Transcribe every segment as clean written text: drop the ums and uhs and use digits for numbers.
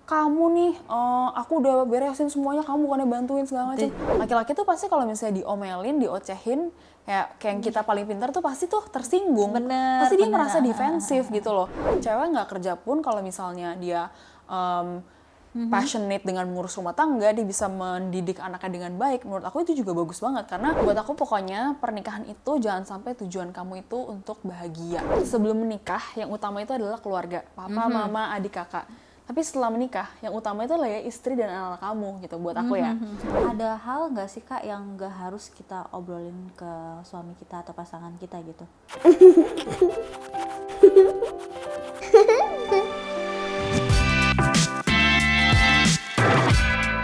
kamu nih, aku udah beresin semuanya, kamu bukannya bantuin segala macam. Laki-laki tuh pasti kalau misalnya diomelin, diocehin, kayak yang kita paling pintar tuh pasti tuh tersinggung. Bener, Pasti dia bener. merasa defensif gitu loh. Cewek nggak kerja pun kalau misalnya dia passionate dengan mengurus rumah tangga, dia bisa mendidik anaknya dengan baik. Menurut aku itu juga bagus banget, karena buat aku pokoknya pernikahan itu jangan sampai tujuan kamu itu untuk bahagia. Sebelum menikah, yang utama itu adalah keluarga, papa, mama, adik, kakak. Tapi setelah menikah, yang utama itu adalah ya istri dan anak-anak kamu gitu, buat aku ya. Ada hal nggak sih Kak yang nggak harus kita obrolin ke suami kita atau pasangan kita gitu?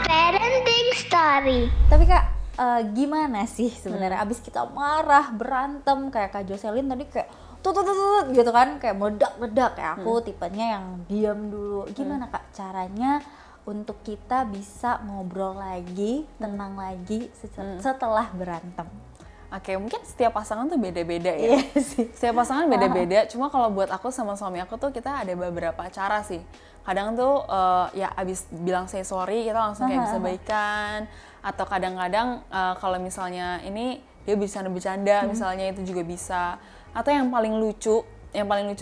Parenting Story. Tapi Kak, gimana sih sebenarnya abis kita marah, berantem kayak Kak Jocelyn tadi kayak tut gitu kan, kayak meledak-ledak. Kayak aku tipenya yang diam dulu. Gimana Kak caranya untuk kita bisa ngobrol lagi, tenang lagi setelah berantem? Oke, mungkin setiap pasangan tuh beda-beda ya. Iya sih. Setiap pasangan beda-beda, cuma kalau buat aku sama suami aku tuh kita ada beberapa cara sih. Kadang tuh ya abis bilang say sorry, kita langsung kayak bisa baikan. Atau kadang-kadang kalau misalnya ini dia bisa bercanda, misalnya itu juga bisa. Atau yang paling lucu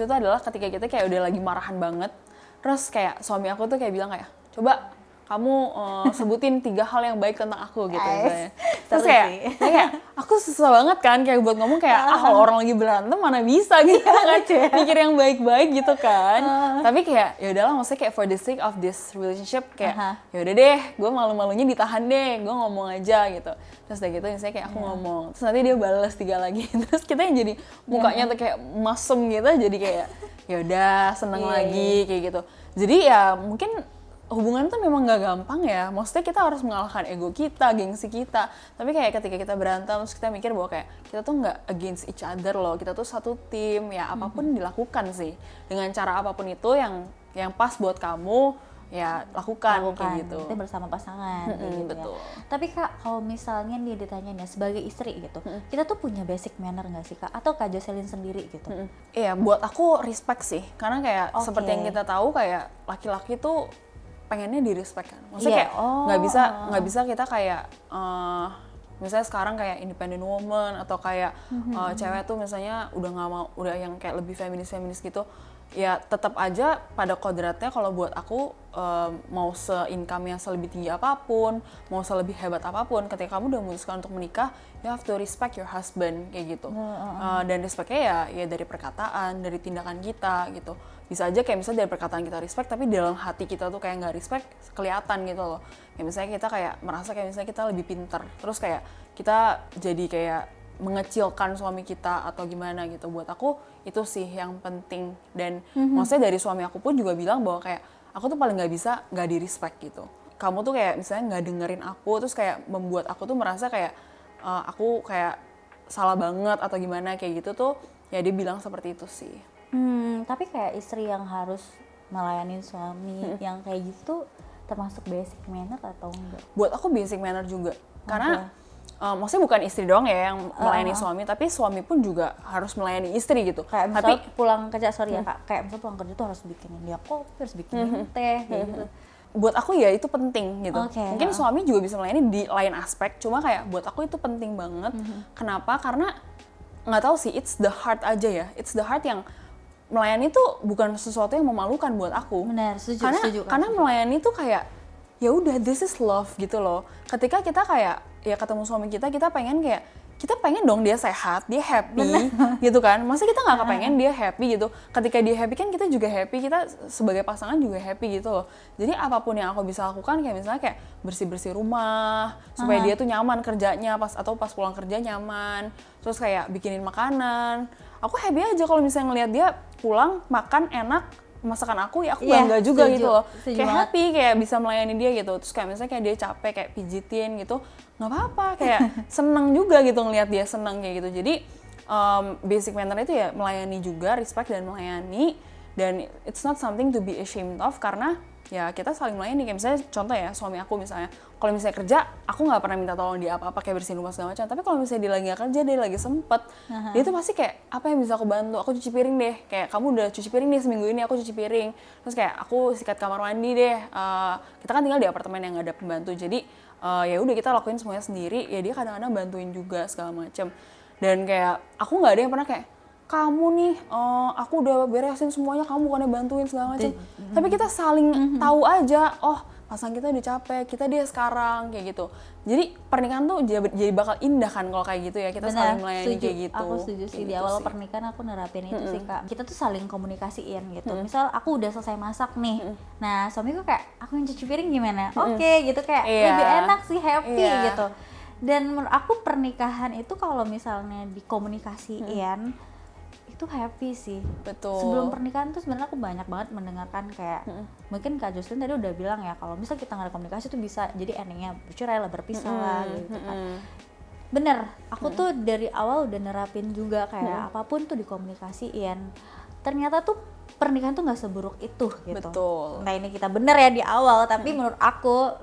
tuh adalah ketika kita kayak udah lagi marahan banget. Terus kayak suami aku tuh kayak bilang kayak, coba kamu sebutin 3 hal yang baik tentang aku gitu misalnya. Terus kayak aku susah banget kan kayak buat ngomong kayak kalau orang lagi berantem mana bisa gitu kan mikir yang baik-baik gitu kan. Tapi kayak ya udahlah, maksudnya kayak for the sake of this relationship kayak ya udah deh, gue malu-malunya ditahan deh, gue ngomong aja gitu. Terus udah gitu misalnya kayak aku ngomong, terus nanti dia balas 3 lagi. Terus kita yang jadi mukanya tuh kayak masem gitu, jadi kayak ya udah seneng lagi kayak gitu. Jadi ya mungkin hubungan tuh memang gak gampang ya, maksudnya kita harus mengalahkan ego kita, gengsi kita. Tapi kayak ketika kita berantem, terus kita mikir bahwa kayak kita tuh gak against each other loh, kita tuh satu tim, ya apapun dilakukan sih. Dengan cara apapun itu yang pas buat kamu, ya lakukan kayak gitu. Itu bersama pasangan kayak gitu betul. ya. Tapi Kak, kalau misalnya nih ditanya nih sebagai istri gitu, kita tuh punya basic manner nggak sih Kak? Atau Kak Jocelyn sendiri gitu? Iya, buat aku respect sih, karena kayak seperti yang kita tahu kayak laki-laki tuh pengennya di respect kan, maksudnya kayak nggak bisa kita kayak misalnya sekarang kayak independent woman atau kayak cewek tuh misalnya udah nggak mau, udah yang kayak lebih feminis gitu, ya tetap aja pada kodratnya kalau buat aku mau se-income yang selebih tinggi apapun, mau selebih hebat apapun, ketika kamu udah memutuskan untuk menikah, you have to respect your husband kayak gitu. Dan respectnya ya dari perkataan, dari tindakan kita gitu. Bisa aja kayak misalnya dari perkataan kita respect, tapi dalam hati kita tuh kayak nggak respect, kelihatan gitu loh. Kayak misalnya kita kayak merasa kayak misalnya kita lebih pintar, terus kayak kita jadi kayak mengecilkan suami kita atau gimana gitu. Buat aku itu sih yang penting. Dan maksudnya dari suami aku pun juga bilang bahwa kayak aku tuh paling nggak bisa nggak di respect gitu. Kamu tuh kayak misalnya nggak dengerin aku, terus kayak membuat aku tuh merasa kayak aku kayak salah banget atau gimana kayak gitu tuh, ya dia bilang seperti itu sih. Tapi kayak istri yang harus melayani suami yang kayak gitu termasuk basic manner atau enggak? Buat aku basic manner juga, karena maksudnya bukan istri doang ya yang melayani suami, tapi suami pun juga harus melayani istri gitu. Kayak misalnya pulang kerja, sorry ya Kak, kayak misalnya pulang kerja tuh harus bikinin dia kopi, harus bikinin teh kayak gitu. Buat aku ya itu penting gitu. Mungkin suami juga bisa melayani di lain aspek, cuma kayak buat aku itu penting banget. Kenapa? Karena nggak tahu sih, it's the heart aja ya, it's the heart yang melayani tuh bukan sesuatu yang memalukan buat aku. Benar, setuju. Karena melayani tuh kayak ya udah, this is love gitu loh. Ketika kita kayak ya ketemu suami kita pengen kayak kita pengen dong dia sehat, dia happy gitu kan. Masa kita nggak kepengen dia happy gitu. Ketika dia happy kan kita juga happy, kita sebagai pasangan juga happy gitu loh. Jadi apapun yang aku bisa lakukan, kayak misalnya kayak bersih-bersih rumah supaya dia tuh nyaman kerjanya pas pulang kerja nyaman. Terus kayak bikinin makanan. Aku happy aja kalau misalnya ngelihat dia pulang makan enak, masakan aku, ya aku bangga juga gitu loh. Kayak happy, kayak bisa melayani dia gitu. Terus kayak misalnya kayak dia capek, kayak pijitin gitu, nggak apa-apa, kayak seneng juga gitu ngelihat dia seneng kayak gitu. Jadi basic manner itu ya melayani juga, respect dan melayani. Dan it's not something to be ashamed of, karena ya kita saling melayani. Kayak misalnya contoh ya, suami aku misalnya, kalau misalnya kerja, aku nggak pernah minta tolong dia apa-apa kayak bersihin rumah segala macam. Tapi kalau misalnya dia lagi nggak kerja, dia lagi sempet, dia tuh pasti kayak, apa yang bisa aku bantu? Aku cuci piring deh. Kayak kamu udah cuci piring nih seminggu ini, aku cuci piring. Terus kayak aku sikat kamar mandi deh. Kita kan tinggal di apartemen yang nggak ada pembantu, jadi ya udah kita lakuin semuanya sendiri. Ya dia kadang-kadang bantuin juga segala macam. Dan kayak aku nggak ada yang pernah kayak, kamu nih, aku udah beresin semuanya, kamu bukannya bantuin segala macam. Tapi kita saling tahu aja, oh pasangan kita udah capek, kita dia sekarang, kayak gitu. Jadi pernikahan tuh jadi bakal indah kan kalau kayak gitu ya, kita saling melayani kayak gitu. Aku setuju sih, di gitu awal sih. pernikahan aku nerapin itu sih Kak. Kita tuh saling komunikasiin gitu. Misal aku udah selesai masak nih, nah suamiku kayak, aku yang cuci piring gimana? Oke, gitu kayak lebih enak sih, happy gitu. Dan menurut aku pernikahan itu kalau misalnya dikomunikasiin, itu happy sih. Betul. Sebelum pernikahan tuh sebenarnya aku banyak banget mendengarkan kayak mungkin Kak Jocelyn tadi udah bilang ya, kalau misal kita nggak ada komunikasi tuh bisa jadi endingnya bercerai lah, berpisah lah gitu kan. Bener, aku tuh dari awal udah nerapin juga kayak apapun tuh dikomunikasiin. Ternyata tuh pernikahan tuh nggak seburuk itu gitu. Betul. Nah ini kita bener ya di awal, tapi menurut aku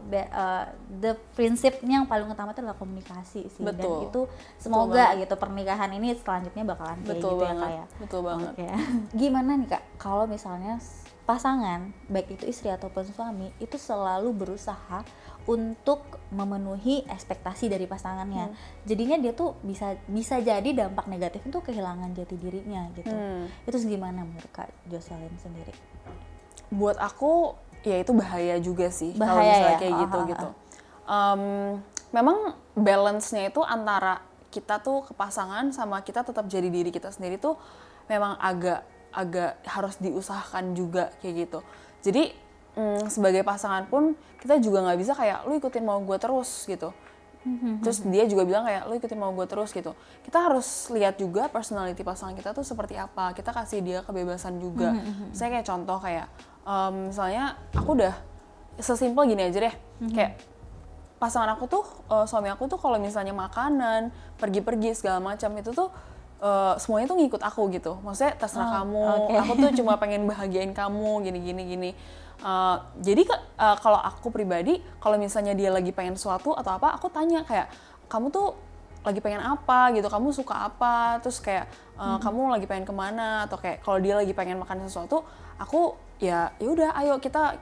the prinsipnya yang paling utama itu adalah komunikasi sih. Betul. Dan itu semoga gitu pernikahan ini selanjutnya bakalan kayak Betul gitu banget. ya Kak ya. Betul banget. Oke. Gimana nih Kak kalau misalnya pasangan baik itu istri ataupun suami itu selalu berusaha untuk memenuhi ekspektasi dari pasangannya. Jadinya dia tuh bisa jadi dampak negatif itu kehilangan jati dirinya gitu. Itu gimana menurut Kak Jocelyn sendiri? Buat aku ya itu bahaya juga sih kalau Bahaya misalnya ya? kayak gitu. Memang balance-nya itu antara kita tuh ke pasangan sama kita tetap jadi diri kita sendiri tuh memang agak harus diusahakan juga kayak gitu. Jadi sebagai pasangan pun kita juga nggak bisa kayak lu ikutin mau gue terus gitu. Terus dia juga bilang kayak lu ikutin mau gue terus gitu. Kita harus lihat juga personality pasangan kita tuh seperti apa. Kita kasih dia kebebasan juga. Saya kayak contoh kayak misalnya aku udah sesimpel gini aja deh. Kayak pasangan aku tuh suami aku tuh kalau misalnya makanan, pergi-pergi segala macam itu tuh semuanya tuh ngikut aku gitu. Maksudnya terserah kamu. Aku tuh cuma pengen bahagiain kamu gini. Jadi kalau aku pribadi, kalau misalnya dia lagi pengen sesuatu atau apa, aku tanya kayak, kamu tuh lagi pengen apa gitu, kamu suka apa, terus kayak kamu lagi pengen kemana, atau kayak kalau dia lagi pengen makan sesuatu, aku ya udah ayo kita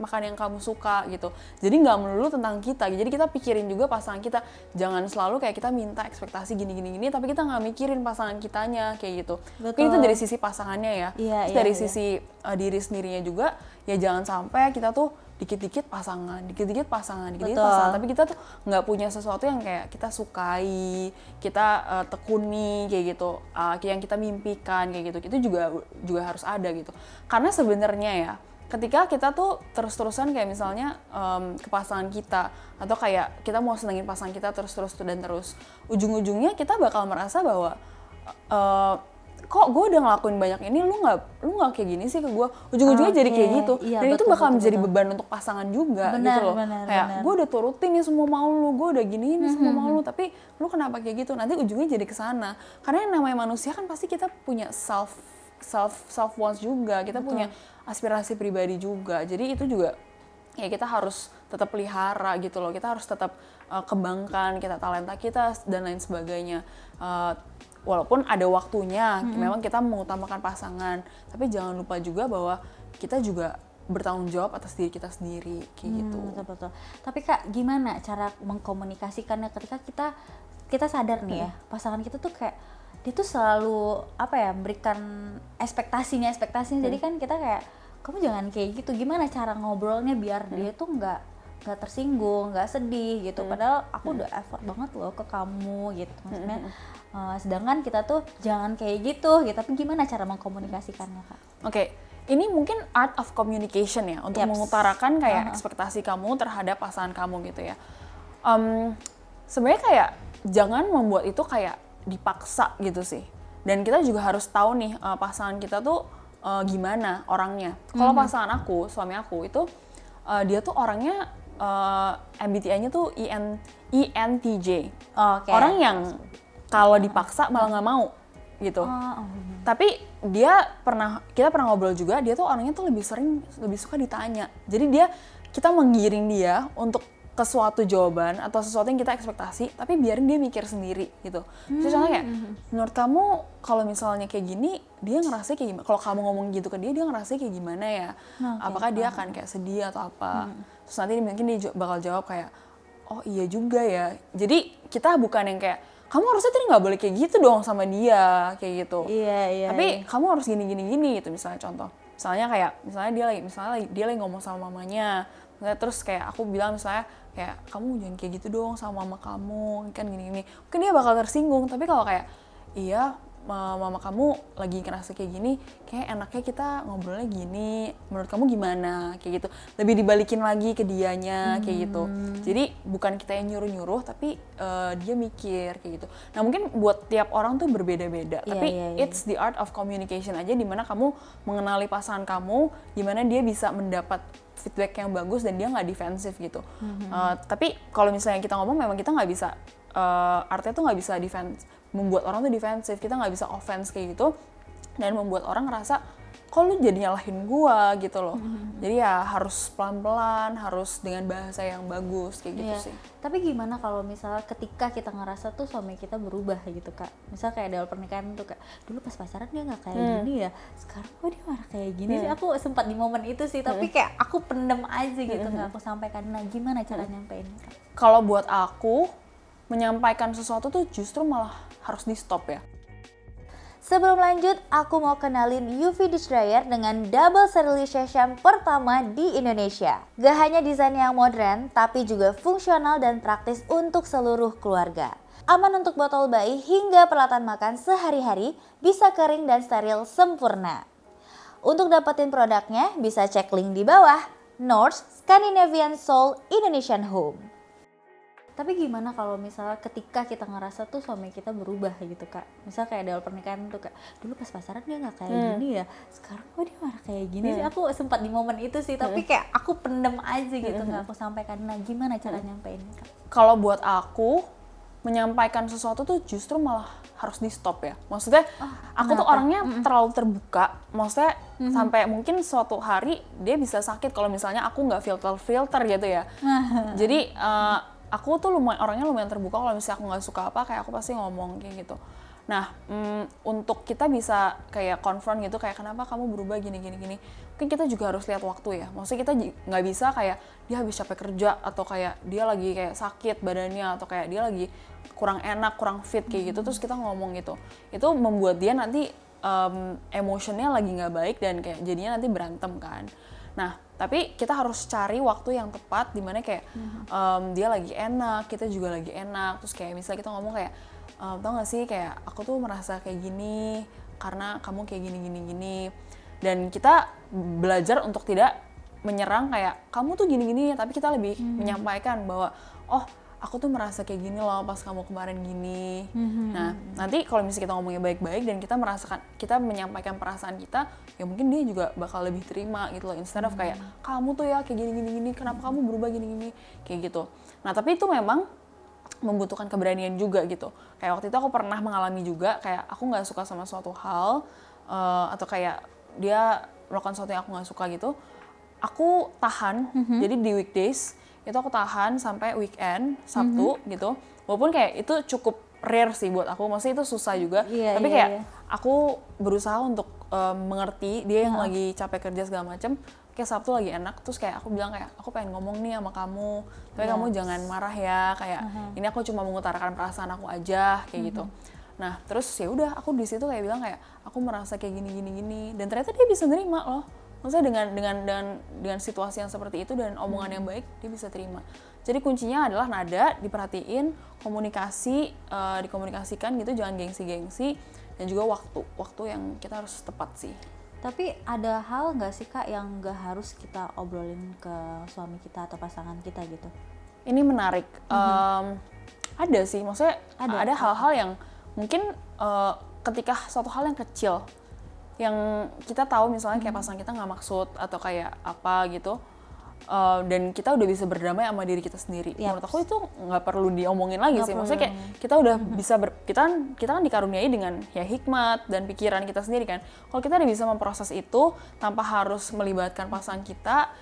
makan yang kamu suka gitu. Jadi nggak melulu tentang kita, jadi kita pikirin juga pasangan kita. Jangan selalu kayak kita minta ekspektasi gini tapi kita nggak mikirin pasangan kitanya kayak gitu. Mungkin itu dari sisi pasangannya ya. Terus dari sisi diri sendirinya juga, ya jangan sampai kita tuh dikit-dikit pasangan, tapi kita tuh nggak punya sesuatu yang kayak kita sukai, kita tekuni kayak gitu, yang kita mimpikan kayak gitu. Itu juga harus ada gitu. Karena sebenarnya ya, ketika kita tuh terus-terusan kayak misalnya ke pasangan kita, atau kayak kita mau senengin pasangan kita terus ujung-ujungnya kita bakal merasa bahwa kok gue udah ngelakuin banyak ini, lu nggak kayak gini sih ke gue, ujung-ujungnya jadi kayak gitu. Dan itu bakal menjadi beban untuk pasangan juga gitu loh. Kayak gue udah turutin nih semua mau lu, gue udah gini ini semua mau lu, tapi lu kenapa kayak gitu? Nanti ujungnya jadi kesana. Karena yang namanya manusia kan pasti kita punya self wants juga, kita punya aspirasi pribadi juga. Jadi itu juga ya kita harus tetap pelihara gitu loh. Kita harus tetap kembangkan kita talenta kita dan lain sebagainya. Walaupun ada waktunya, memang kita mengutamakan pasangan, tapi jangan lupa juga bahwa kita juga bertanggung jawab atas diri kita sendiri, kayak gitu. Betul. Tapi Kak, gimana cara mengkomunikasikannya ketika kita sadar nih ya, pasangan kita tuh kayak dia tuh selalu memberikan ekspektasinya. Jadi kan kita kayak, kamu jangan kayak gitu. Gimana cara ngobrolnya biar dia tuh nggak tersinggung, nggak sedih gitu. Padahal aku udah effort banget loh ke kamu gitu. Maksudnya sedangkan kita tuh jangan kayak gitu. Tapi gimana cara mengkomunikasikannya Kak? Oke. Ini mungkin art of communication ya, untuk mengutarakan kayak ekspektasi kamu terhadap pasangan kamu gitu ya. Sebenarnya kayak jangan membuat itu kayak dipaksa gitu sih. Dan kita juga harus tahu nih pasangan kita tuh gimana orangnya. Kalau pasangan aku, suami aku itu dia tuh orangnya MBTI-nya tuh ENTJ. Orang yang kalau dipaksa malah nggak mau gitu. Tapi kita pernah ngobrol juga, dia tuh orangnya tuh lebih suka ditanya. Jadi kita menggiring dia untuk ke suatu jawaban atau sesuatu yang kita ekspektasi, tapi biarin dia mikir sendiri gitu. Jadi contohnya kayak, menurut kamu kalau misalnya kayak gini, dia ngerasa kayak gimana? Kalau kamu ngomong gitu ke dia ngerasa kayak gimana ya? Apakah dia akan kayak sedih atau apa? Terus nanti mungkin dia bakal jawab kayak, oh iya juga ya. Jadi kita bukan yang kayak, kamu harusnya tadi nggak boleh kayak gitu dong sama dia, kayak gitu. Iya. Tapi kamu harus gini gitu, misalnya contoh. Misalnya dia lagi ngomong sama mamanya. Misalnya terus kayak aku bilang misalnya kayak, kamu jangan kayak gitu dong sama mama kamu, kan gini. Mungkin dia bakal tersinggung, tapi kalau kayak, iya mama kamu lagi ngerasa kayak gini, kayak enaknya kita ngobrolnya gini, menurut kamu gimana, kayak gitu. Lebih dibalikin lagi ke dianya, kayak gitu. Jadi bukan kita yang nyuruh-nyuruh, tapi dia mikir, kayak gitu. Nah mungkin buat tiap orang tuh berbeda-beda, tapi it's the art of communication aja, dimana kamu mengenali pasangan kamu, dimana dia bisa mendapat feedback yang bagus dan dia nggak defensif gitu. Tapi kalau misalnya kita ngomong, memang kita nggak bisa, artinya tuh nggak bisa membuat orang tuh defensif, kita nggak bisa offense kayak gitu, dan membuat orang ngerasa, kok lu jadi nyalahin gua gitu loh. Jadi ya harus pelan-pelan, harus dengan bahasa yang bagus kayak gitu sih. Tapi gimana kalau misalnya ketika kita ngerasa tuh suami kita berubah gitu Kak? Misal kayak di awal pernikahan tuh Kak, dulu pas pacaran dia nggak kayak gini ya, sekarang kok dia malah kayak gini sih. Aku sempat di momen itu sih, tapi kayak aku pendem aja gitu, nggak aku sampaikan. Nah gimana cara nyampeinnya Kak? Kalau buat aku, menyampaikan sesuatu tuh justru malah harus di stop ya. Sebelum lanjut, aku mau kenalin UV Dish Dryer dengan double sterilization pertama di Indonesia. Gak hanya desain yang modern, tapi juga fungsional dan praktis untuk seluruh keluarga. Aman untuk botol bayi hingga peralatan makan sehari-hari, bisa kering dan steril sempurna. Untuk dapetin produknya, bisa cek link di bawah. North Scandinavian Soul Indonesian Home. Tapi gimana kalau misalnya ketika kita ngerasa tuh suami kita berubah gitu Kak? Misal kayak di awal pernikahan tuh Kak, dulu pas pacaran dia nggak kayak gini ya, sekarang kok dia malah kayak gini sih. Aku sempat di momen itu sih, tapi kayak aku pendem aja gitu, nggak aku sampaikan. Nah gimana cara nyampeinnya Kak? Kalau buat aku, menyampaikan sesuatu tuh justru malah harus di stop ya. Maksudnya aku tuh orangnya terlalu terbuka. Maksudnya sampai mungkin suatu hari dia bisa sakit kalau misalnya aku nggak filter gitu ya. Jadi aku tuh orangnya lumayan terbuka. Kalau misalnya aku nggak suka apa, kayak aku pasti ngomong kayak gitu. Nah, untuk kita bisa kayak confront gitu, kayak kenapa kamu berubah gini, mungkin kita juga harus lihat waktu ya. Maksudnya kita nggak bisa kayak dia habis capek kerja, atau kayak dia lagi kayak sakit badannya, atau kayak dia lagi kurang enak, kurang fit kayak gitu, terus kita ngomong gitu. Itu membuat dia nanti emotionnya lagi nggak baik, dan kayak jadinya nanti berantem kan. Nah, tapi kita harus cari waktu yang tepat dimana kayak dia lagi enak, kita juga lagi enak. Terus kayak misalnya kita ngomong kayak, tau gak sih kayak aku tuh merasa kayak gini karena kamu kayak gini. Dan kita belajar untuk tidak menyerang kayak kamu tuh gini, tapi kita lebih menyampaikan bahwa, oh aku tuh merasa kayak gini loh pas kamu kemarin gini. Nah, nanti kalau misalnya kita ngomongnya baik-baik dan kita menyampaikan perasaan kita, ya mungkin dia juga bakal lebih terima gitu loh. Instead of kayak, kamu tuh ya kayak gini, kenapa kamu berubah gini, kayak gitu. Nah, tapi itu memang membutuhkan keberanian juga gitu. Kayak waktu itu aku pernah mengalami juga, kayak aku nggak suka sama suatu hal, atau kayak dia melakukan sesuatu yang aku nggak suka gitu, aku tahan. Jadi di weekdays itu aku tahan sampai weekend, Sabtu gitu. Walaupun kayak itu cukup rare sih buat aku, maksudnya itu susah juga. Tapi kayak aku berusaha untuk mengerti dia yang lagi capek kerja segala macem. Kayak Sabtu lagi enak, terus kayak aku bilang kayak, aku pengen ngomong nih sama kamu, tapi kamu jangan marah ya, kayak ini aku cuma mengutarakan perasaan aku aja, kayak gitu. Nah, terus ya udah aku di situ kayak bilang kayak, aku merasa kayak gini, dan ternyata dia bisa nerima loh. Maksudnya dengan situasi yang seperti itu dan omongan yang baik, dia bisa terima. Jadi kuncinya adalah nada, diperhatiin, komunikasi, dikomunikasikan gitu, jangan gengsi-gengsi, dan juga waktu yang kita harus tepat sih. Tapi ada hal nggak sih Kak yang nggak harus kita obrolin ke suami kita atau pasangan kita gitu? Ini menarik. Ada sih, maksudnya ada hal-hal yang mungkin ketika suatu hal yang kecil, yang kita tahu misalnya kayak pasangan kita nggak maksud atau kayak apa gitu, dan kita udah bisa berdamai sama diri kita sendiri. Menurut aku itu nggak perlu diomongin lagi sih. Maksudnya kayak kita udah bisa kita kan dikaruniai dengan ya hikmat dan pikiran kita sendiri kan. Kalau kita udah bisa memproses itu tanpa harus melibatkan pasangan kita,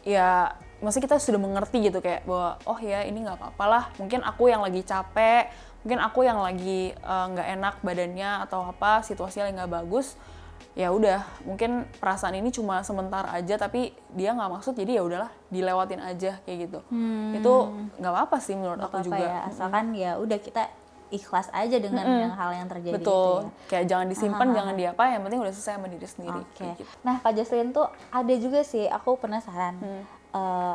ya maksudnya kita sudah mengerti gitu kayak bahwa oh ya ini nggak apa-apa lah. Mungkin aku yang lagi capek, mungkin aku yang lagi nggak enak badannya atau apa, situasinya yang nggak bagus. Ya udah, mungkin perasaan ini cuma sebentar aja tapi dia nggak maksud, jadi ya udahlah dilewatin aja kayak gitu. Itu nggak apa-apa sih menurut aku juga. Ya, asalkan ya udah kita ikhlas aja dengan yang hal yang terjadi. Betul. Itu ya. Kayak jangan disimpan, jangan diapa, yang penting udah selesai sama diri sendiri. Oke. Gitu. Nah, Kak Jocelyn tuh ada juga sih, aku penasaran.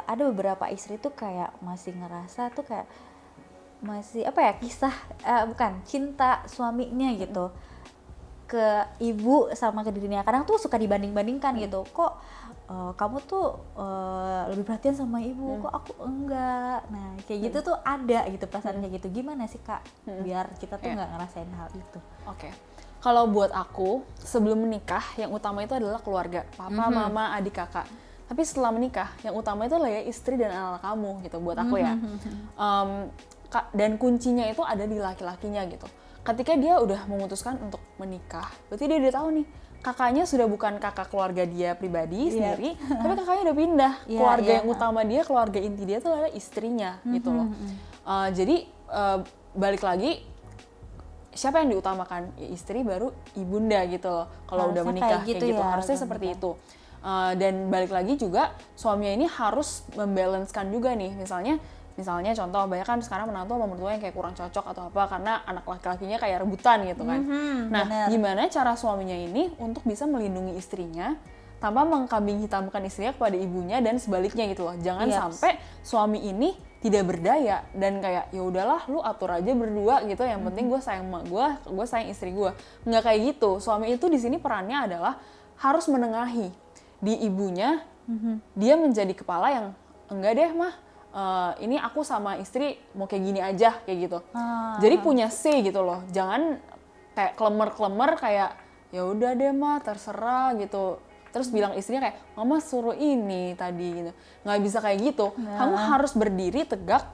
Ada beberapa istri tuh kayak masih ngerasa tuh kayak masih apa ya, kisah bukan cinta suaminya gitu ke ibu sama ke dirinya. Kadang tuh suka dibanding-bandingkan gitu. Kok kamu tuh lebih perhatian sama ibu, kok aku enggak. Nah, kayak gitu tuh ada gitu perasaan kayak gitu. Gimana sih, Kak? Biar kita tuh nggak ngerasain hal itu. Oke. Kalau buat aku, sebelum menikah yang utama itu adalah keluarga. Papa, mama, adik, kakak. Tapi setelah menikah, yang utama itu adalah ya istri dan anak-anak kamu gitu buat aku ya. Dan kuncinya itu ada di laki-lakinya gitu. Ketika dia udah memutuskan untuk menikah, berarti dia udah tahu nih, kakaknya sudah bukan kakak keluarga dia pribadi sendiri, tapi kakaknya udah pindah. Keluarga yang utama dia, keluarga inti dia itu adalah istrinya gitu loh. Jadi balik lagi, siapa yang diutamakan? Ya istri baru ibunda gitu loh. Kalau udah menikah kayak gitu, harusnya seperti itu. Dan balik lagi juga, suaminya ini harus membalancekan juga nih, misalnya contoh, banyak kan sekarang menantu sama mertua yang kayak kurang cocok atau apa karena anak laki-lakinya kayak rebutan gitu kan. Nah, gimana cara suaminya ini untuk bisa melindungi istrinya tanpa mengkambing hitamkan istrinya kepada ibunya dan sebaliknya gitu loh. Jangan sampai suami ini tidak berdaya dan kayak ya udahlah lu atur aja berdua gitu, yang penting gue sayang emak gue sayang istri gue. Nggak kayak gitu. Suami itu di sini perannya adalah harus menengahi di ibunya. Dia menjadi kepala yang enggak deh mah, ini aku sama istri mau kayak gini aja kayak gitu. Jadi punya say gitu loh. Jangan kayak klemer-klemer kayak ya udah deh mah terserah gitu. Terus bilang istrinya kayak mama suruh ini tadi gitu. Nggak bisa kayak gitu. Kamu harus berdiri tegak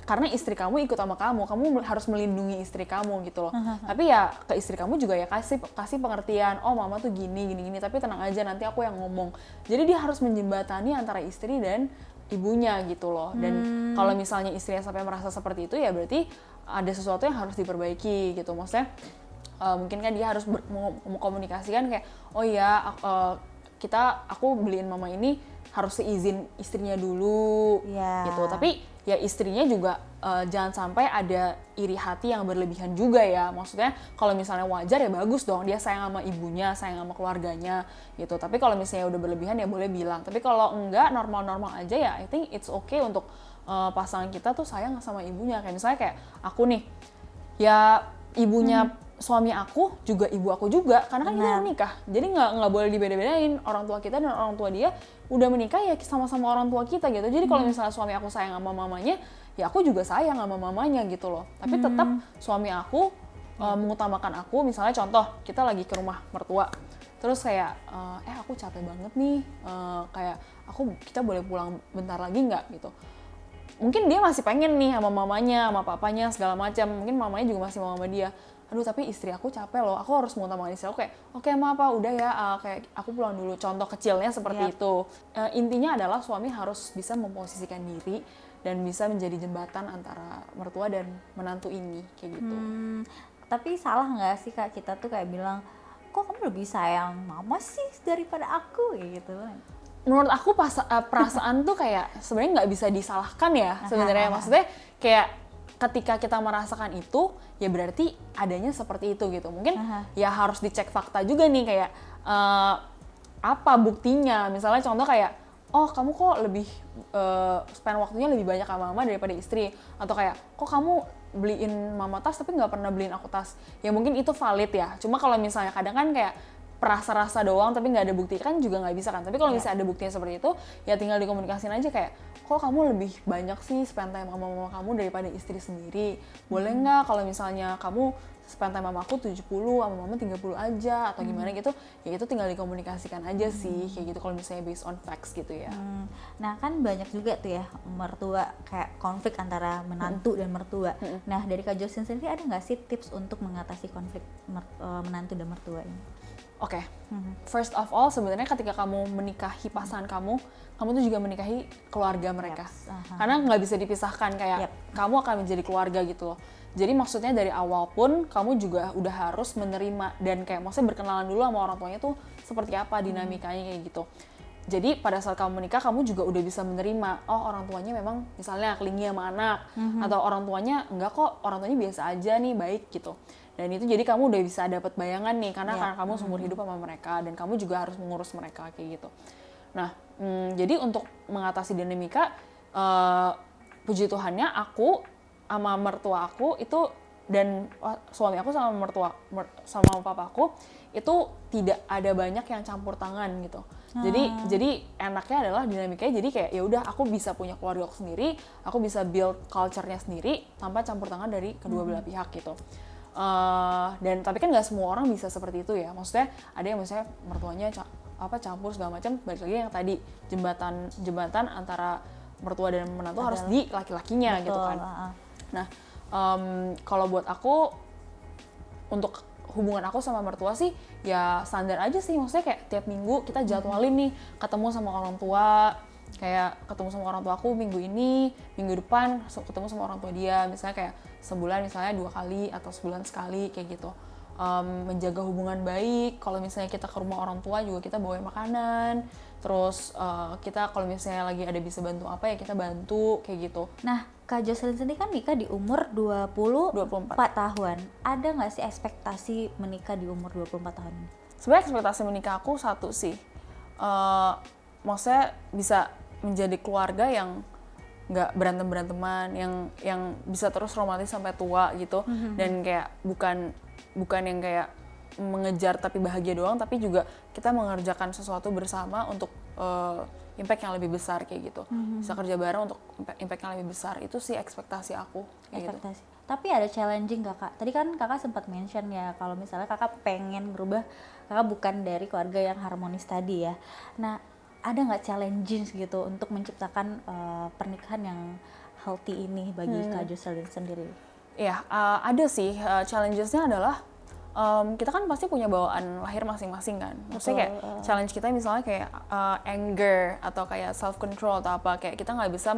karena istri kamu ikut sama kamu. Kamu harus melindungi istri kamu gitu loh. Tapi ya ke istri kamu juga ya kasih pengertian. Oh mama tuh gini. Tapi tenang aja nanti aku yang ngomong. Jadi dia harus menjembatani antara istri dan ibunya gitu loh. Dan kalau misalnya istrinya sampai merasa seperti itu ya berarti ada sesuatu yang harus diperbaiki gitu. Maksudnya mungkin kan dia harus mengkomunikasikan kayak oh iya aku beliin mama ini harus seizin istrinya dulu gitu. Tapi ya istrinya juga jangan sampai ada iri hati yang berlebihan juga ya. Maksudnya kalau misalnya wajar ya bagus dong, dia sayang sama ibunya, sayang sama keluarganya gitu. Tapi kalau misalnya udah berlebihan ya boleh bilang. Tapi kalau enggak, normal-normal aja ya, I think it's okay untuk pasangan kita tuh sayang sama ibunya. Kayak misalnya kayak aku nih, ya ibunya suami aku juga ibu aku juga, karena kan kita udah nikah. Jadi nggak boleh dibeda-bedain. Orang tua kita dan orang tua dia udah menikah ya sama-sama orang tua kita gitu. Jadi kalau misalnya suami aku sayang sama mamanya, ya aku juga sayang sama mamanya gitu loh. Tapi tetap suami aku mengutamakan aku. Misalnya contoh, kita lagi ke rumah mertua, terus kayak aku capek banget nih, kayak kita boleh pulang bentar lagi nggak gitu. Mungkin dia masih pengen nih sama mamanya, sama papanya segala macam. Mungkin mamanya juga masih mau sama dia. Aduh tapi istri aku capek loh, aku harus mengutamakan istri aku kayak oke ma apa udah ya, kayak aku pulang dulu. Contoh kecilnya seperti itu. Intinya adalah suami harus bisa memposisikan diri dan bisa menjadi jembatan antara mertua dan menantu ini kayak gitu. Tapi salah nggak sih Kak kita tuh kayak bilang kok kamu lebih sayang mama sih daripada aku kayak gitu? Menurut aku perasaan tuh kayak sebenarnya nggak bisa disalahkan ya sebenarnya. Maksudnya kayak ketika kita merasakan itu, ya berarti adanya seperti itu gitu. Mungkin ya harus dicek fakta juga nih kayak apa buktinya. Misalnya contoh kayak, oh kamu kok lebih spend waktunya lebih banyak sama mama daripada istri. Atau kayak, kok kamu beliin mama tas tapi nggak pernah beliin aku tas. Ya mungkin itu valid ya. Cuma kalau misalnya kadang kan kayak perasa-rasa doang tapi nggak ada bukti kan juga nggak bisa kan. Tapi kalau misalnya ada buktinya seperti itu, ya tinggal dikomunikasiin aja kayak, kok kamu lebih banyak sih spend time sama mama kamu daripada istri sendiri. Boleh nggak kalau misalnya kamu spend time sama aku 70, sama mama 30 aja atau gimana gitu, ya itu tinggal dikomunikasikan aja sih kayak gitu kalau misalnya based on facts gitu ya. Nah kan banyak juga tuh ya mertua kayak konflik antara menantu dan mertua. Nah dari Kak Jocelyn sendiri ada nggak sih tips untuk mengatasi konflik menantu dan mertua ini? Oke, first of all sebenarnya ketika kamu menikahi pasangan kamu tuh juga menikahi keluarga mereka. Karena nggak bisa dipisahkan kayak kamu akan menjadi keluarga gitu loh. Jadi maksudnya dari awal pun kamu juga udah harus menerima dan kayak maksudnya berkenalan dulu sama orang tuanya tuh seperti apa dinamikanya kayak gitu. Jadi pada saat kamu menikah kamu juga udah bisa menerima, oh orang tuanya memang misalnya klingi sama anak, atau orang tuanya enggak kok, orang tuanya biasa aja nih, baik gitu. Dan itu jadi kamu udah bisa dapat bayangan nih karena kamu seumur hidup sama mereka dan kamu juga harus mengurus mereka kayak gitu. Nah, jadi untuk mengatasi dinamika, puji Tuhannya aku sama mertua aku itu dan suami aku sama sama papaku itu tidak ada banyak yang campur tangan gitu. Jadi enaknya adalah dinamikanya jadi kayak ya udah aku bisa punya keluarga aku sendiri, aku bisa build culture-nya sendiri tanpa campur tangan dari kedua belah pihak gitu. Dan tapi kan nggak semua orang bisa seperti itu ya, maksudnya ada yang misalnya mertuanya campur segala macam, balik lagi yang tadi jembatan antara mertua dan menantu harus di laki-lakinya gitu kan. Nah kalau buat aku untuk hubungan aku sama mertua sih ya standar aja sih, maksudnya kayak tiap minggu kita jadwalin nih ketemu sama orang tua, kayak ketemu sama orang tua aku minggu ini, minggu depan ketemu sama orang tua dia, misalnya kayak sebulan misalnya 2 kali atau sebulan sekali kayak gitu. Menjaga hubungan baik, kalau misalnya kita ke rumah orang tua juga kita bawain makanan, terus kita kalau misalnya lagi ada bisa bantu apa ya kita bantu kayak gitu. Nah Kak Jocelyn sendiri kan nikah di umur 24 tahun, ada nggak sih ekspektasi menikah di umur 24 tahun ini? Sebenarnya ekspektasi menikah aku satu sih, maksudnya bisa menjadi keluarga yang nggak berantem-beranteman, yang bisa terus romantis sampai tua gitu, dan kayak bukan yang kayak mengejar tapi bahagia doang, tapi juga kita mengerjakan sesuatu bersama untuk impact yang lebih besar kayak gitu. Bisa kerja bareng untuk impact yang lebih besar, itu sih ekspektasi aku kayak gitu. Tapi ada challenging gak Kak? Tadi kan Kakak sempat mention ya kalau misalnya Kakak pengen berubah, Kakak bukan dari keluarga yang harmonis tadi ya. Nah ada nggak challenging gitu untuk menciptakan pernikahan yang healthy ini bagi Kak Jocelyn sendiri? Iya, ada sih. Challenges-nya adalah kita kan pasti punya bawaan lahir masing-masing kan. Maksudnya kayak challenge kita misalnya kayak anger atau kayak self control atau apa, kayak kita nggak bisa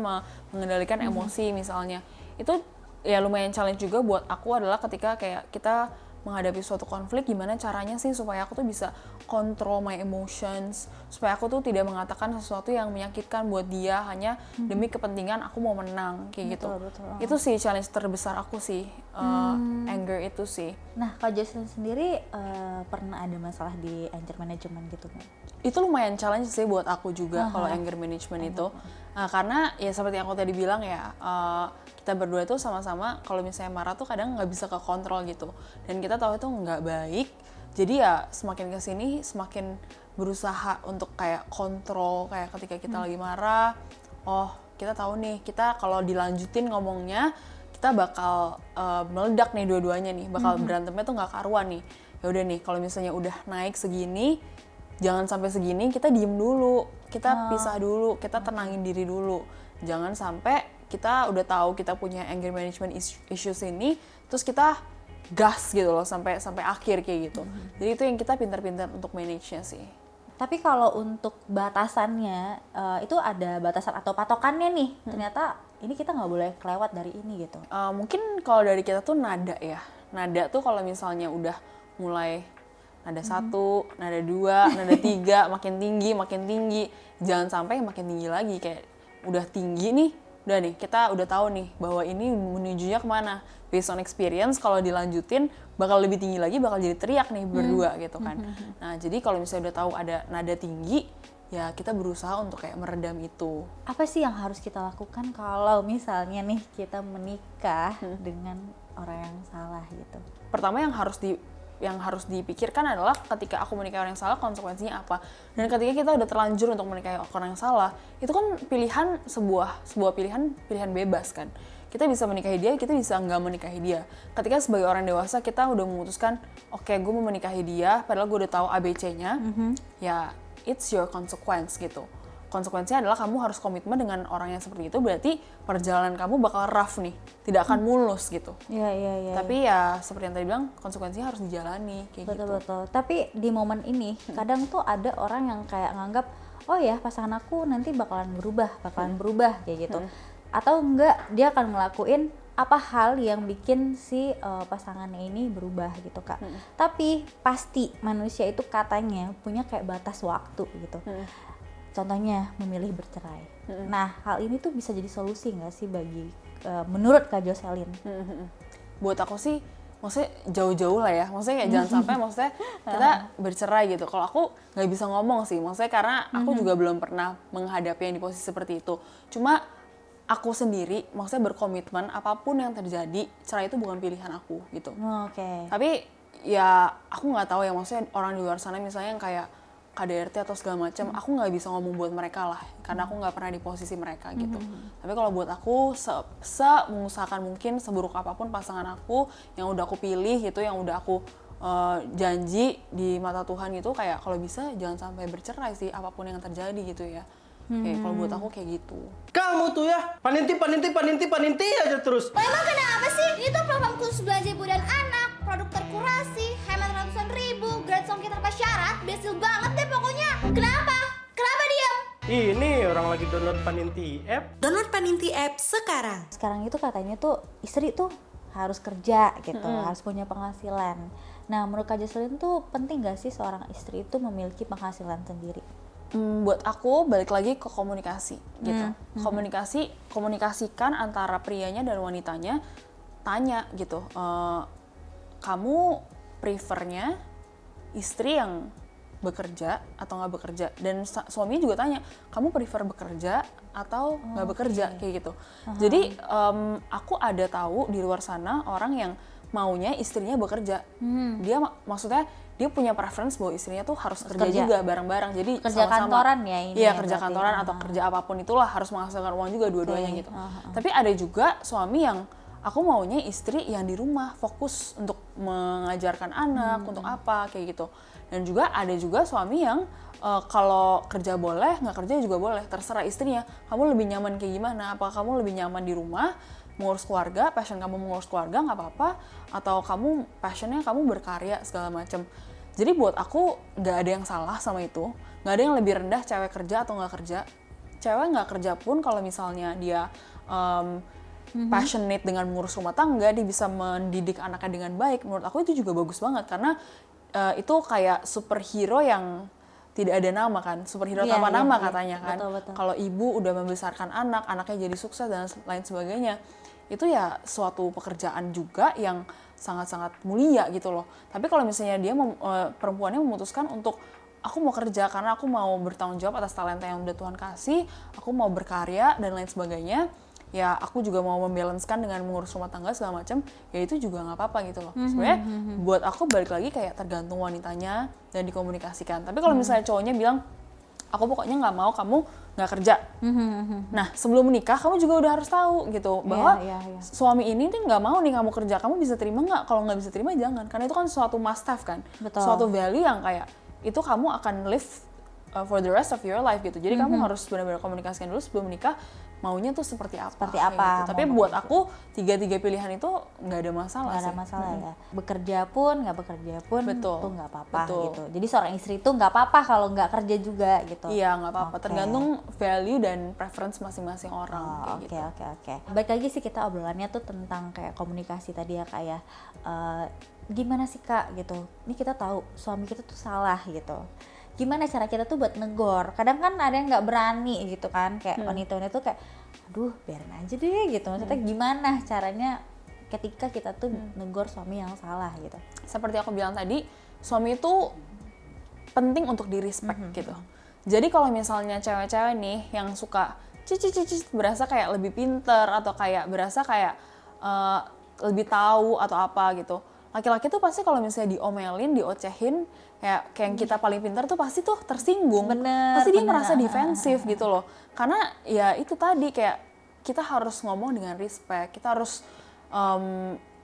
mengendalikan emosi misalnya. Itu ya lumayan challenge juga buat aku adalah ketika kayak kita menghadapi suatu konflik, gimana caranya sih supaya aku tuh bisa control my emotions, supaya aku tuh tidak mengatakan sesuatu yang menyakitkan buat dia hanya demi kepentingan aku mau menang kayak gitu. Itu sih challenge terbesar aku sih, anger itu sih. Nah Kak Jocelyn sendiri pernah ada masalah di anger management gitu kan? Itu lumayan challenge sih buat aku juga kalau anger management itu. Karena ya seperti yang aku tadi bilang ya, kita berdua tuh sama-sama kalau misalnya marah tuh kadang nggak bisa kekontrol gitu. Dan kita tahu itu nggak baik, jadi ya semakin kesini semakin berusaha untuk kayak kontrol, kayak ketika kita lagi marah, oh kita tahu nih, kita kalau dilanjutin ngomongnya, kita bakal meledak nih dua-duanya nih, bakal berantemnya tuh nggak karuan nih. Ya udah nih, kalau misalnya udah naik segini, jangan sampai segini, kita diem dulu, kita pisah dulu, kita tenangin diri dulu. Jangan sampai kita udah tahu kita punya anger management issues ini, terus kita gas gitu loh sampai akhir kayak gitu. Jadi itu yang kita pintar-pintar untuk manage-nya sih. Tapi kalau untuk batasannya, itu ada batasan atau patokannya nih, ternyata ini kita nggak boleh kelewat dari ini gitu. Mungkin kalau dari kita tuh nada ya. Nada tuh kalau misalnya udah mulai nada 1, nada 2, nada 3, makin tinggi. Jangan sampai makin tinggi lagi, kayak udah tinggi nih, udah nih, kita udah tahu nih bahwa ini menujunya kemana. Based on experience, kalau dilanjutin bakal lebih tinggi lagi, bakal jadi teriak nih berdua gitu kan. Nah jadi kalau misalnya udah tahu ada nada tinggi, ya kita berusaha untuk kayak meredam itu. Apa sih yang harus kita lakukan kalau misalnya nih kita menikah dengan orang yang salah gitu? Pertama yang harus yang harus dipikirkan adalah ketika aku menikahi orang yang salah konsekuensinya apa. Dan ketika kita udah terlanjur untuk menikahi orang yang salah, itu kan pilihan sebuah pilihan bebas kan. Kita bisa menikahi dia, kita bisa nggak menikahi dia. Ketika sebagai orang dewasa kita udah memutuskan, oke, gue mau menikahi dia, padahal gue udah tahu ABC-nya, ya it's your consequence gitu. Konsekuensinya adalah kamu harus komitmen dengan orang yang seperti itu, berarti perjalanan kamu bakal rough nih, tidak akan mulus gitu. Iya. Tapi ya seperti yang tadi bilang, konsekuensinya harus dijalani kayak gitu. Betul. Tapi di momen ini kadang tuh ada orang yang kayak nganggap, oh ya pasangan aku nanti bakalan berubah kayak gitu. Atau enggak, dia akan ngelakuin apa hal yang bikin si pasangannya ini berubah gitu Kak. Tapi pasti manusia itu katanya punya kayak batas waktu gitu. Contohnya memilih bercerai. Nah, hal ini tuh bisa jadi solusi nggak sih bagi menurut Kak Jocelyn? Buat aku sih, maksudnya jauh-jauh lah ya. Maksudnya kayak jangan sampai maksudnya kita bercerai gitu. Kalau aku nggak bisa ngomong sih, maksudnya karena aku juga belum pernah menghadapi yang di posisi seperti itu. Cuma aku sendiri, maksudnya berkomitmen apapun yang terjadi, cerai itu bukan pilihan aku gitu. Oke. Tapi ya aku nggak tahu ya, maksudnya orang di luar sana misalnya yang kayak KDRT atau segala macam, aku nggak bisa ngomong buat mereka lah, karena aku nggak pernah di posisi mereka gitu. Tapi kalau buat aku, mengusahakan mungkin seburuk apapun pasangan aku yang udah aku pilih gitu, yang udah aku janji di mata Tuhan gitu, kayak kalau bisa jangan sampai bercerai sih, apapun yang terjadi gitu ya. Kayak kalau buat aku kayak gitu. Kamu tuh ya, paninti aja terus. Emang kenapa sih? Itu program khusus belanja ibu dan anak, produk terkurasi, hemat ratusan ribu, gratis ongkir tanpa syarat, berhasil banget deh pokoknya. Kenapa? Kenapa diam? Ini orang lagi download Paninti app. Download Paninti app sekarang. Sekarang itu katanya tuh istri tuh harus kerja gitu, harus punya penghasilan. Nah, menurut Kak Jocelyn tuh penting gak sih seorang istri itu memiliki penghasilan sendiri? Buat aku balik lagi ke komunikasi gitu. Komunikasikan antara prianya dan wanitanya, tanya gitu, kamu prefernya istri yang bekerja atau nggak bekerja, dan suaminya juga tanya, kamu prefer bekerja atau nggak bekerja kayak gitu. Jadi aku ada tahu di luar sana orang yang maunya istrinya bekerja. Dia maksudnya dia punya preference bahwa istrinya tuh harus kerja juga bareng-bareng. Jadi kerja sama-sama, kantoran ya ini. Iya, ya, kerja kantoran atau kerja apapun itulah, harus menghasilkan uang juga dua-duanya gitu. Tapi ada juga suami yang aku maunya istri yang di rumah fokus untuk mengajarkan anak, untuk apa kayak gitu. Dan juga ada juga suami yang kalau kerja boleh, nggak kerja juga boleh, terserah istrinya. Kamu lebih nyaman kayak gimana? Apakah kamu lebih nyaman di rumah mengurus keluarga, passion kamu mengurus keluarga nggak apa-apa, atau kamu passionnya kamu berkarya segala macam. Jadi buat aku nggak ada yang salah sama itu, nggak ada yang lebih rendah cewek kerja atau nggak kerja. Cewek nggak kerja pun kalau misalnya dia passionate dengan mengurus rumah tangga, dia bisa mendidik anaknya dengan baik, menurut aku itu juga bagus banget, karena itu kayak superhero yang tidak ada nama kan, superhero tanpa nama katanya kan. Betul. Kalau ibu udah membesarkan anak, anaknya jadi sukses dan lain sebagainya, itu ya suatu pekerjaan juga yang sangat-sangat mulia gitu loh. Tapi kalau misalnya dia perempuannya memutuskan untuk aku mau kerja karena aku mau bertanggung jawab atas talenta yang udah Tuhan kasih, aku mau berkarya dan lain sebagainya, ya aku juga mau membalancekan dengan mengurus rumah tangga segala macam, ya itu juga nggak apa-apa gitu loh. Sebenarnya buat aku balik lagi kayak tergantung wanitanya dan dikomunikasikan. Tapi kalau misalnya cowoknya bilang, aku pokoknya nggak mau kamu nggak kerja. Nah, sebelum menikah kamu juga udah harus tahu gitu bahwa suami ini nih nggak mau nih kamu kerja, kamu bisa terima nggak? Kalau nggak bisa terima jangan, karena itu kan suatu must have kan. Suatu value yang kayak itu kamu akan live for the rest of your life gitu. Jadi kamu harus benar-benar komunikasikan dulu sebelum menikah, maunya tuh seperti apa. Gitu. Tapi buat aku tiga gitu itu nggak ada masalah. Nggak ada masalah ya. Bekerja pun nggak bekerja pun tuh nggak apa-apa gitu. Jadi seorang istri itu nggak apa-apa kalau nggak kerja juga gitu. Iya, nggak apa-apa. Tergantung value dan preference masing-masing orang. Oke. Balik lagi sih kita obrolannya tuh tentang kayak komunikasi tadi ya, kayak gimana sih Kak gitu. Ini kita tahu suami kita tuh salah gitu. Gimana cara kita tuh buat negor? Kadang kan ada yang nggak berani gitu kan, kayak wanita-wanita tuh kayak, aduh biarin aja deh gitu. Maksudnya gimana caranya ketika kita tuh negor suami yang salah gitu? Seperti aku bilang tadi, suami itu penting untuk di respect gitu. Jadi kalau misalnya cewek-cewek nih yang suka cici berasa kayak lebih pinter atau kayak berasa kayak lebih tahu atau apa gitu, laki-laki tuh pasti kalau misalnya diomelin, diocehin, kayak yang kita paling pintar tuh pasti tuh tersinggung. Bener, Pasti dia bener. merasa defensif gitu loh. Karena ya itu tadi kayak kita harus ngomong dengan respect, kita harus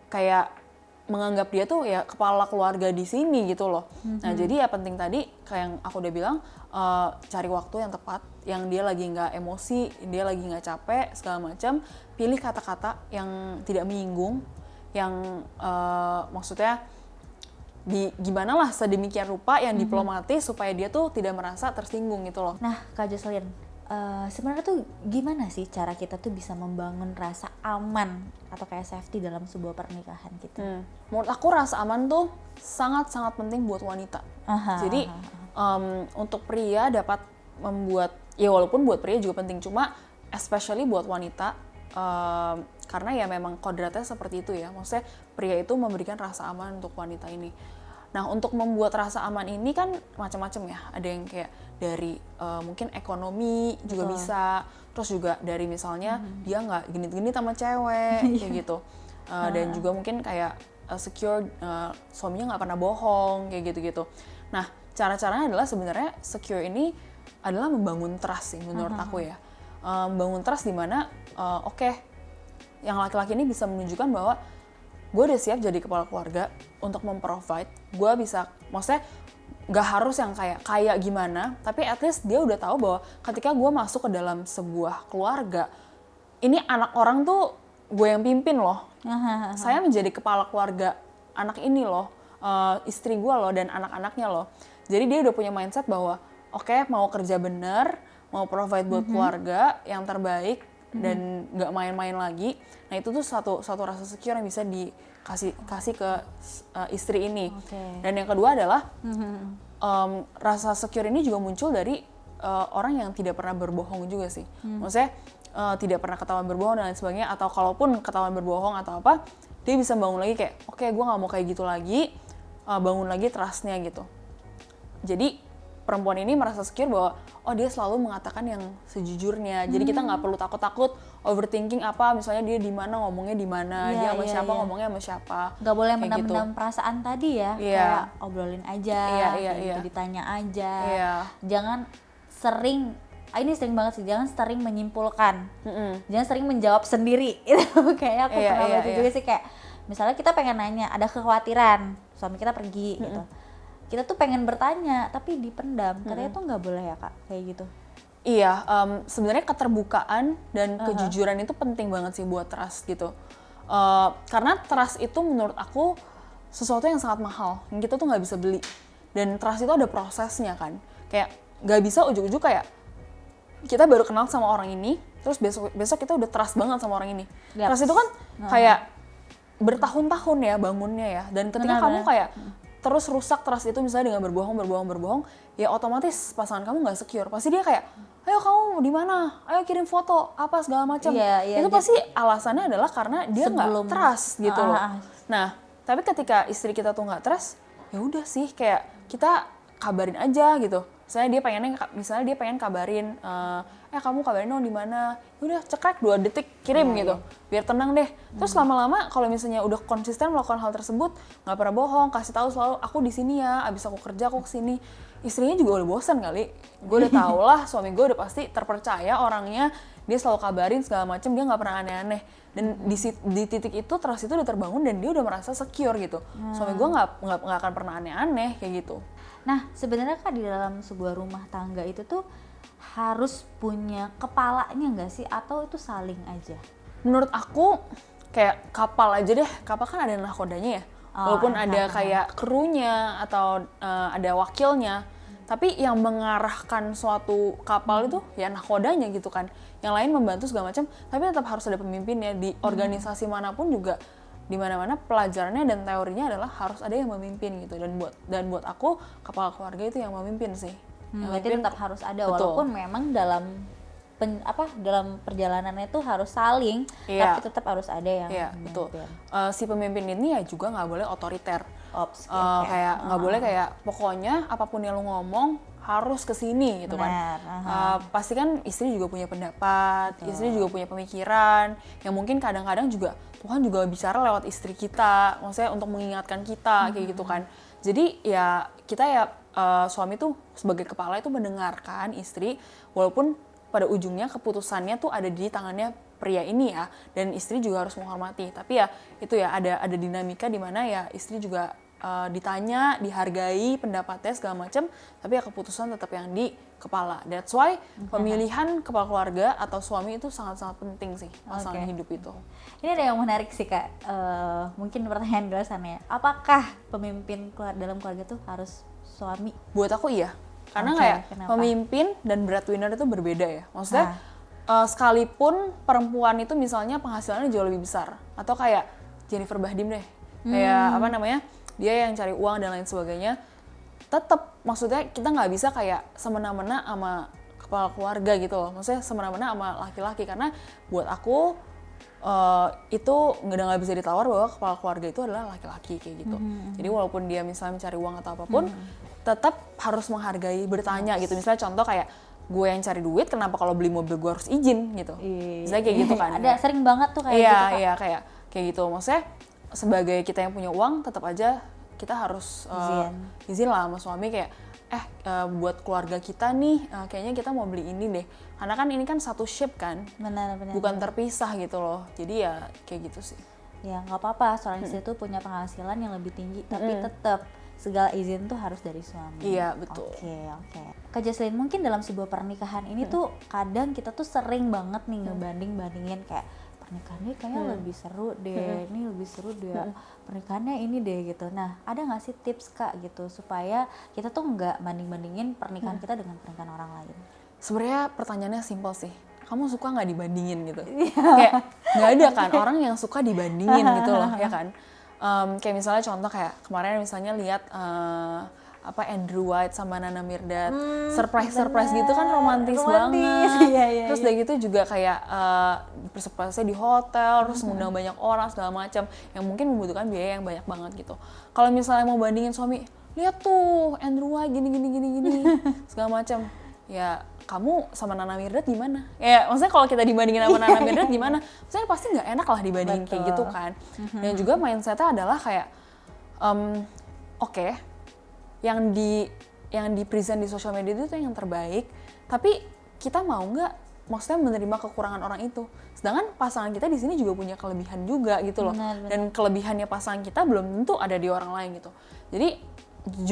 kayak menganggap dia tuh ya kepala keluarga di sini gitu loh. Nah jadi ya penting tadi kayak yang aku udah bilang, cari waktu yang tepat, yang dia lagi nggak emosi, dia lagi nggak capek segala macam, pilih kata-kata yang tidak menyinggung, yang maksudnya gimana lah sedemikian rupa yang diplomatis supaya dia tuh tidak merasa tersinggung gitu loh. Nah, Kak Jocelyn, sebenarnya tuh gimana sih cara kita tuh bisa membangun rasa aman atau kayak safety dalam sebuah pernikahan gitu? Menurut aku rasa aman tuh sangat-sangat penting buat wanita. Jadi untuk pria dapat membuat, ya walaupun buat pria juga penting, cuma especially buat wanita, karena ya memang kodratnya seperti itu ya. Maksudnya pria itu memberikan rasa aman untuk wanita ini. Nah, untuk membuat rasa aman ini kan macam-macam ya. Ada yang kayak dari mungkin ekonomi juga bisa. Terus juga dari misalnya dia nggak genit-genit sama cewek kayak gitu. Dan juga mungkin kayak secure, suaminya nggak pernah bohong kayak gitu-gitu. Nah, cara-caranya adalah sebenarnya secure ini adalah membangun trust sih menurut aku ya. Membangun trust di mana yang laki-laki ini bisa menunjukkan bahwa gue udah siap jadi kepala keluarga untuk memprovide. Gue bisa, maksudnya gak harus yang kayak gimana, tapi at least dia udah tahu bahwa ketika gue masuk ke dalam sebuah keluarga, ini anak orang tuh gue yang pimpin loh. Saya menjadi kepala keluarga anak ini loh, istri gue loh dan anak-anaknya loh. Jadi dia udah punya mindset bahwa mau kerja bener, mau provide buat keluarga yang terbaik dan nggak main-main lagi. Nah itu tuh satu rasa secure yang bisa dikasih ke istri ini. Dan yang kedua adalah rasa secure ini juga muncul dari orang yang tidak pernah berbohong juga sih. Maksudnya tidak pernah ketahuan berbohong dan lain sebagainya, atau kalaupun ketahuan berbohong atau apa, dia bisa bangun lagi kayak gue nggak mau kayak gitu lagi, bangun lagi trust-nya gitu. Jadi perempuan ini merasa secure bahwa dia selalu mengatakan yang sejujurnya. Jadi kita nggak perlu takut-takut overthinking apa, misalnya dia di mana ngomongnya di mana, dia sama siapa ngomongnya sama siapa. Nggak boleh kayak mendam-mendam perasaan tadi ya, kayak obrolin aja, gitu, ditanya aja. Jangan sering, ini sering banget sih, jangan sering menyimpulkan, jangan sering menjawab sendiri. Itu kayaknya aku pernah baca juga sih, kayak misalnya kita pengen nanya, ada kekhawatiran suami kita pergi gitu. Kita tuh pengen bertanya tapi dipendam, katanya tuh nggak boleh ya Kak, kayak gitu. Iya, sebenarnya keterbukaan dan kejujuran itu penting banget sih buat trust gitu. Karena trust itu menurut aku sesuatu yang sangat mahal, yang kita tuh nggak bisa beli. Dan trust itu ada prosesnya kan, kayak nggak bisa ujuk-ujuk kayak kita baru kenal sama orang ini, terus besok kita udah trust banget sama orang ini. Trust itu kan kayak bertahun-tahun ya bangunnya ya, dan ketika kamu kayak terus rusak trust itu misalnya dengan berbohong, ya otomatis pasangan kamu nggak secure. Pasti dia kayak, ayo kamu di mana? Ayo kirim foto apa segala macam. Itu pasti alasannya adalah karena dia nggak trust gitu loh. Nah, tapi ketika istri kita tuh nggak trust, ya udah sih kayak kita kabarin aja gitu. Misalnya dia pengen kabarin, kamu kabarin dong di mana. Udah cekrek 2 detik kirim gitu, biar tenang deh. Terus lama-lama kalau misalnya udah konsisten melakukan hal tersebut, nggak pernah bohong, kasih tahu selalu aku di sini ya, abis aku kerja aku kesini. Istrinya juga udah bosan kali. Gue udah tau lah, suami gue udah pasti terpercaya orangnya, dia selalu kabarin segala macam, dia nggak pernah aneh-aneh. Dan di titik itu trust itu udah terbangun dan dia udah merasa secure gitu. Suami gue nggak akan pernah aneh-aneh kayak gitu. Nah, sebenarnya Kak, di dalam sebuah rumah tangga itu tuh harus punya kepalanya nggak sih? Atau itu saling aja? Menurut aku, kayak kapal aja deh. Kapal kan ada nahkodanya ya. Walaupun ada kayak krunya atau ada wakilnya. Tapi yang mengarahkan suatu kapal itu ya nahkodanya gitu kan. Yang lain membantu segala macam. Tapi tetap harus ada pemimpinnya. Di organisasi manapun juga, di mana-mana pelajarannya dan teorinya adalah harus ada yang memimpin gitu. Dan buat aku kepala keluarga itu yang memimpin sih. Berarti tetap harus ada, walaupun memang dalam dalam perjalanannya itu harus saling, tapi tetap harus ada yang betul. Si pemimpin ini ya juga nggak boleh otoriter. Kayak nggak boleh kayak pokoknya apapun yang lu ngomong harus kesini gitu kan. Benar, Pasti kan istri juga punya pendapat, istri juga punya pemikiran, yang mungkin kadang-kadang juga Tuhan juga bicara lewat istri kita, maksudnya untuk mengingatkan kita kayak gitu kan. Jadi ya kita ya suami tuh sebagai kepala itu mendengarkan istri, walaupun pada ujungnya keputusannya tuh ada di tangannya pria ini ya, dan istri juga harus menghormati. Tapi ya itu ya ada dinamika di mana ya istri juga ditanya, dihargai pendapatnya segala macam, tapi ya keputusan tetap yang di kepala. That's why pemilihan kepala keluarga atau suami itu sangat-sangat penting sih pasangan hidup itu. Ini ada yang menarik sih Kak, mungkin pertanyaan di luar sana ya. Apakah pemimpin dalam keluarga tuh harus suami? Buat aku iya, karena Oke, kayak kenapa? pemimpin dan breadwinner itu berbeda ya. Maksudnya sekalipun perempuan itu misalnya penghasilannya jauh lebih besar, atau kayak Jennifer Bahdim deh, kayak apa namanya, dia yang cari uang dan lain sebagainya, tetap maksudnya kita nggak bisa kayak semena-mena sama kepala keluarga gitu loh. Maksudnya semena-mena sama laki-laki, karena buat aku itu nggak bisa ditawar bahwa kepala keluarga itu adalah laki-laki kayak gitu. Jadi walaupun dia misalnya mencari uang atau apapun, tetap harus menghargai, bertanya gitu. Misalnya contoh kayak gue yang cari duit, kenapa kalau beli mobil gue harus izin gitu? Misalnya kayak gitu kan. Ada sering banget tuh kayak gitu Kak. Iya, kayak gitu. Maksudnya sebagai kita yang punya uang, tetap aja kita harus izin lah sama suami kayak buat keluarga kita nih kayaknya kita mau beli ini deh, karena kan ini kan satu ship kan, Benar. bukan terpisah gitu loh. Jadi ya kayak gitu sih. Ya nggak apa-apa, seorang istri tuh punya penghasilan yang lebih tinggi, tapi tetap segala izin tuh harus dari suami. Iya, betul. Oke. Kak Jocelyn, mungkin dalam sebuah pernikahan ini tuh kadang kita tuh sering banget nih ngebanding-bandingin kayak pernikahannya kayaknya lebih seru deh, ini lebih seru deh, pernikahannya ini deh gitu. Nah, ada nggak sih tips Kak gitu supaya kita tuh nggak banding-bandingin pernikahan kita dengan pernikahan orang lain? Sebenarnya pertanyaannya simpel sih. Kamu suka nggak dibandingin gitu? Kayak nggak ada kan orang yang suka dibandingin gitu loh, ya kan? Kayak misalnya contoh kayak kemarin misalnya lihat Andrew White sama Nana Mirdad surprise gitu kan romantis banget. Iya. Terus dari gitu juga kayak surprise-nya di hotel, terus ngundang banyak orang segala macam yang mungkin membutuhkan biaya yang banyak banget gitu. Kalau misalnya mau bandingin suami, lihat tuh Andrew White gini segala macam. Ya kamu sama Nana Mirdad gimana? Ya maksudnya kalau kita dibandingin sama Nana Mirdad gimana? Maksudnya pasti nggak enak lah dibandingin kayak gitu kan. Dan juga mindsetnya adalah kayak oke, yang di present di sosial media itu yang terbaik, tapi kita mau nggak maksudnya menerima kekurangan orang itu, sedangkan pasangan kita di sini juga punya kelebihan juga gitu loh. Benar. Dan kelebihannya pasangan kita belum tentu ada di orang lain gitu. Jadi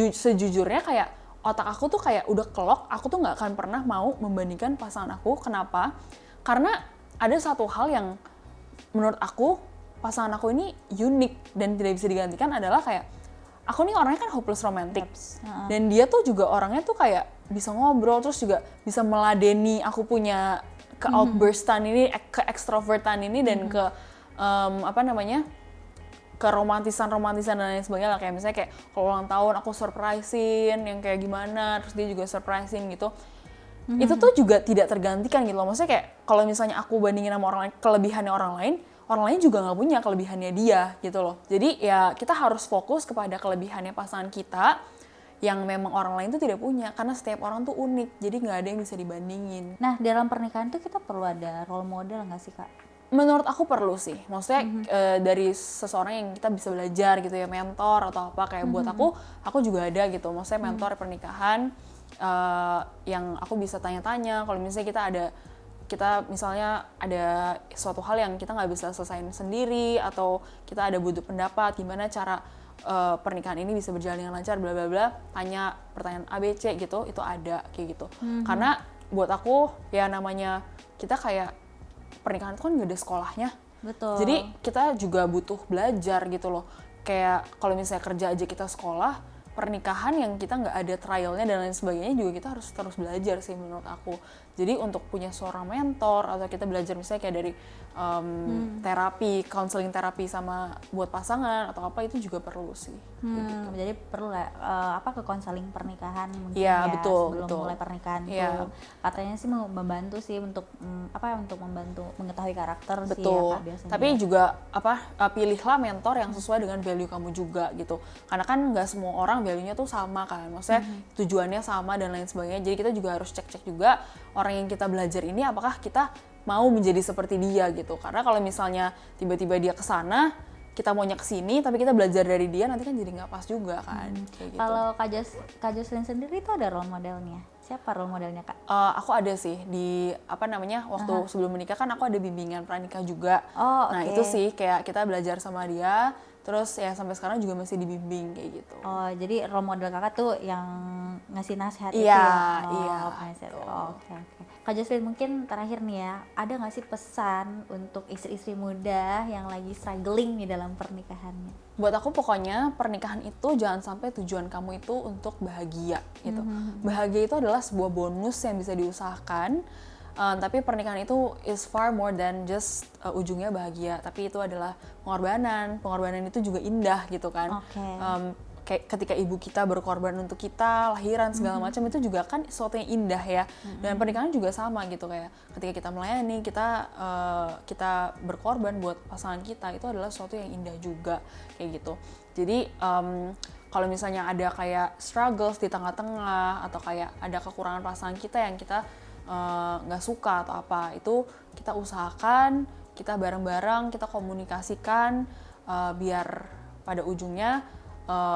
sejujurnya kayak otak aku tuh kayak udah kelok, aku tuh nggak akan pernah mau membandingkan pasangan aku. Kenapa? Karena ada satu hal yang menurut aku pasangan aku ini unik dan tidak bisa digantikan, adalah kayak aku nih orangnya kan hopeless romantic, dan dia tuh juga orangnya tuh kayak bisa ngobrol, terus juga bisa meladeni aku punya ke-outburstan ini, ke-extrovertan ini, dan ke keromantisan dan lain sebagainya lah. Kayak misalnya kayak kalau ulang tahun aku surprisein yang kayak gimana, terus dia juga surprisein gitu. Itu tuh juga tidak tergantikan gitu loh. Maksudnya kayak kalau misalnya aku bandingin sama orang lain, kelebihannya orang lain juga nggak punya kelebihannya dia gitu loh. Jadi ya kita harus fokus kepada kelebihannya pasangan kita yang memang orang lain tuh tidak punya, karena setiap orang tuh unik, jadi nggak ada yang bisa dibandingin. Nah, dalam pernikahan tuh kita perlu ada role model nggak sih Kak? Menurut aku perlu sih, maksudnya dari seseorang yang kita bisa belajar gitu ya, mentor atau apa. Kayak buat aku juga ada gitu, maksudnya mentor pernikahan yang aku bisa tanya-tanya kalau misalnya kita misalnya ada suatu hal yang kita nggak bisa selesaiin sendiri, atau kita ada butuh pendapat gimana cara pernikahan ini bisa berjalan dengan lancar, bla bla bla, tanya pertanyaan ABC gitu, itu ada kayak gitu. Karena buat aku ya namanya kita kayak pernikahan itu kan nggak ada sekolahnya. Betul. Jadi kita juga butuh belajar gitu loh. Kayak kalau misalnya kerja aja kita sekolah, pernikahan yang kita nggak ada trialnya dan lain sebagainya juga kita harus terus belajar sih menurut aku. Jadi untuk punya seorang mentor atau kita belajar misalnya kayak dari terapi, counseling terapi sama buat pasangan atau apa itu juga perlu sih. Jadi perlu lah ke konseling pernikahan mungkin Iya, ya betul, sebelum betul. mulai pernikahan Iya. tuh. Katanya sih membantu sih untuk untuk membantu mengetahui karakter sih ya Betul. Kak biasanya. Tapi juga pilihlah mentor yang sesuai dengan value kamu juga gitu. Karena kan nggak semua orang value-nya tuh sama kan. Maksudnya tujuannya sama dan lain sebagainya. Jadi kita juga harus cek-cek juga orang yang kita belajar ini apakah kita mau menjadi seperti dia gitu. Karena kalau misalnya tiba-tiba dia kesana, kita maunya kesini, tapi kita belajar dari dia nanti kan jadi nggak pas juga kan. Kayak gitu. Kalau Kak Jocelyn sendiri itu ada role modelnya. Siapa role modelnya Kak? Aku ada sih di waktu sebelum menikah kan aku ada bimbingan pranikah juga. Oh, Nah oke. itu sih kayak kita belajar sama dia, terus ya sampai sekarang juga masih dibimbing kayak gitu. Oh, jadi role model Kakak tuh yang ngasih nasihat itu Iya, ya? iya, Nasihat. betul. Oh, oke. Kak Jocelyn mungkin terakhir nih ya, ada nggak sih pesan untuk istri-istri muda yang lagi struggling di dalam pernikahannya? Buat aku pokoknya pernikahan itu jangan sampai tujuan kamu itu untuk bahagia gitu. Bahagia itu adalah sebuah bonus yang bisa diusahakan. Tapi pernikahan itu is far more than just ujungnya bahagia. Tapi itu adalah pengorbanan. Pengorbanan itu juga indah gitu kan. Oke. Kayak ketika ibu kita berkorban untuk kita, lahiran segala macam itu juga kan sesuatu yang indah ya. Dan pernikahan juga sama gitu kayak ketika kita melayani, kita berkorban buat pasangan kita itu adalah sesuatu yang indah juga kayak gitu. Jadi kalau misalnya ada kayak struggles di tengah-tengah atau kayak ada kekurangan pasangan kita yang kita nggak suka atau apa, itu kita usahakan, kita bareng-bareng, kita komunikasikan biar pada ujungnya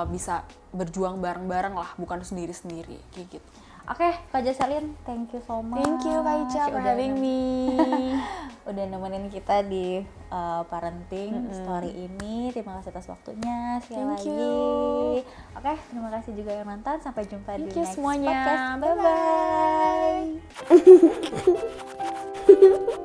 bisa berjuang bareng-bareng lah, bukan sendiri-sendiri kayak gitu. Oke, Kak Jocelyn, thank you so much. Thank you Kak Ica for having me. Udah nemenin kita di parenting story ini. Terima kasih atas waktunya sekali Thank lagi. you. Oke, terima kasih juga yang nonton. Sampai jumpa di Thank you next semuanya. podcast. Bye-bye.